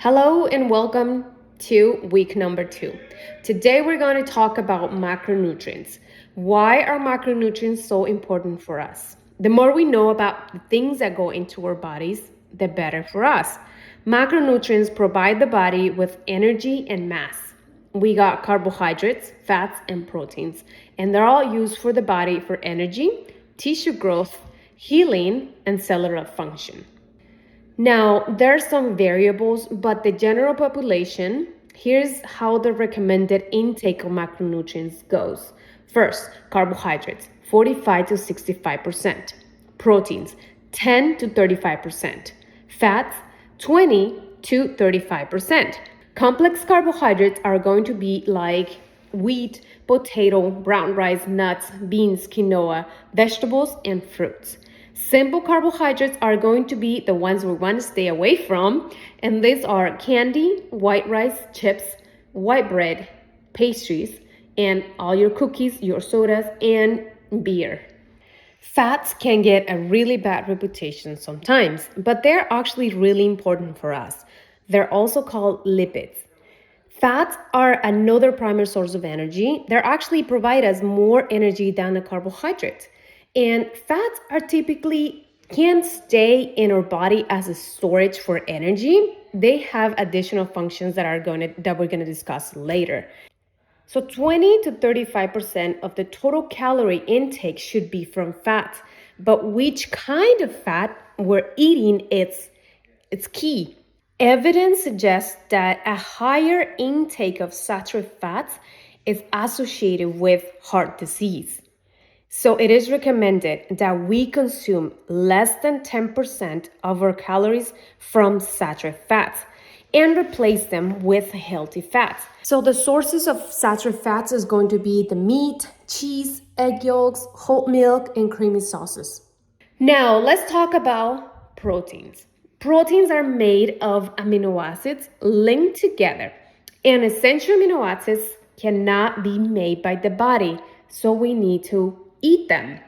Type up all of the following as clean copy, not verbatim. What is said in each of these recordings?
Hello and welcome to week number 2. Today we're going to talk about macronutrients. Why are macronutrients so important for us? The more we know about the things that go into our bodies, the better for us. Macronutrients provide the body with energy and mass. We got carbohydrates, fats, and proteins, and they're all used for the body for energy, tissue growth, healing, and cellular function. Now, there's some variables, but the general population, here's how the recommended intake of macronutrients goes. First, carbohydrates, 45 to 65%. Proteins, 10 to 35%. Fats, 20 to 35%. Complex carbohydrates are going to be like wheat, potato, brown rice, nuts, beans, quinoa, vegetables, and fruits. Simple carbohydrates are going to be the ones we want to stay away from, and these are candy, white rice, chips, white bread, pastries, and all your cookies, your sodas, and beer. Fats can get a really bad reputation sometimes, but they're actually really important for us. They're also called lipids. Fats are another primary source of energy. They actually provide us more energy than the carbohydrates. And fats are typically can stay in our body as a storage for energy. They have additional functions that we're gonna discuss later. So 20 to 35% of the total calorie intake should be from fat. But which kind of fat we're eating, it's key. Evidence suggests that a higher intake of saturated fats is associated with heart disease. So it is recommended that we consume less than 10% of our calories from saturated fats and replace them with healthy fats. So the sources of saturated fats is going to be the meat, cheese, egg yolks, whole milk, and creamy sauces. Now let's talk about proteins. Proteins are made of amino acids linked together, and essential amino acids cannot be made by the body, so we need to eat them.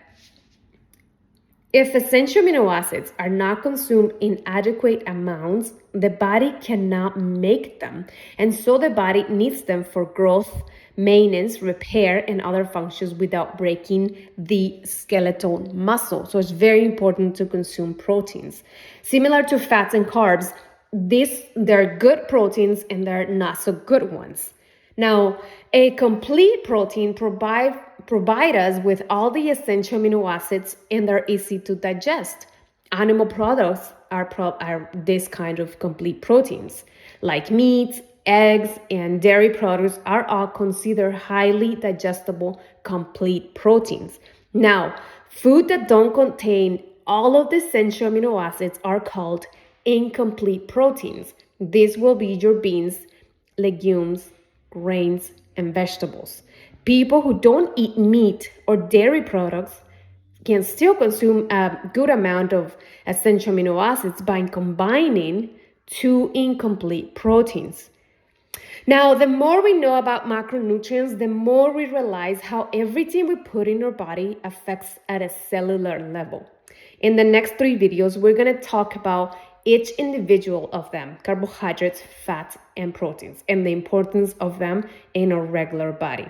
If essential amino acids are not consumed in adequate amounts, the body cannot make them. And so the body needs them for growth, maintenance, repair, and other functions without breaking the skeletal muscle. So it's very important to consume proteins. Similar to fats and carbs, they're good proteins and they're not so good ones. Now, a complete protein provide us with all the essential amino acids and they're easy to digest. Animal products are this kind of complete proteins, like meat, eggs, and dairy products are all considered highly digestible complete proteins. Now, food that don't contain all of the essential amino acids are called incomplete proteins. These will be your beans, legumes, grains, and vegetables. People who don't eat meat or dairy products can still consume a good amount of essential amino acids by combining two incomplete proteins. Now, the more we know about macronutrients, the more we realize how everything we put in our body affects at a cellular level. In the next 3 videos, we're going to talk about each individual of them, carbohydrates, fats, and proteins, and the importance of them in our regular body.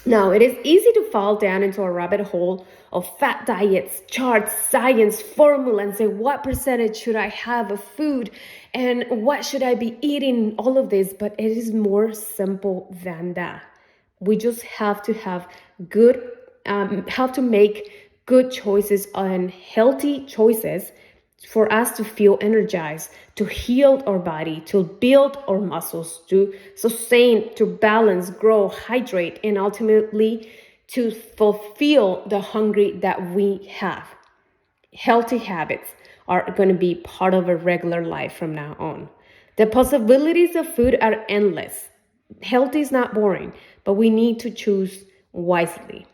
Now, it is easy to fall down into a rabbit hole of fat diets, charts, science, formula, and say, what percentage should I have of food? And what should I be eating? All of this, but it is more simple than that. We just have to have make good choices and healthy choices for us to feel energized, to heal our body, to build our muscles, to sustain, to balance, grow, hydrate, and ultimately to fulfill the hunger that we have. Healthy habits are going to be part of a regular life from now on. The possibilities of food are endless. Health is not boring, but we need to choose wisely.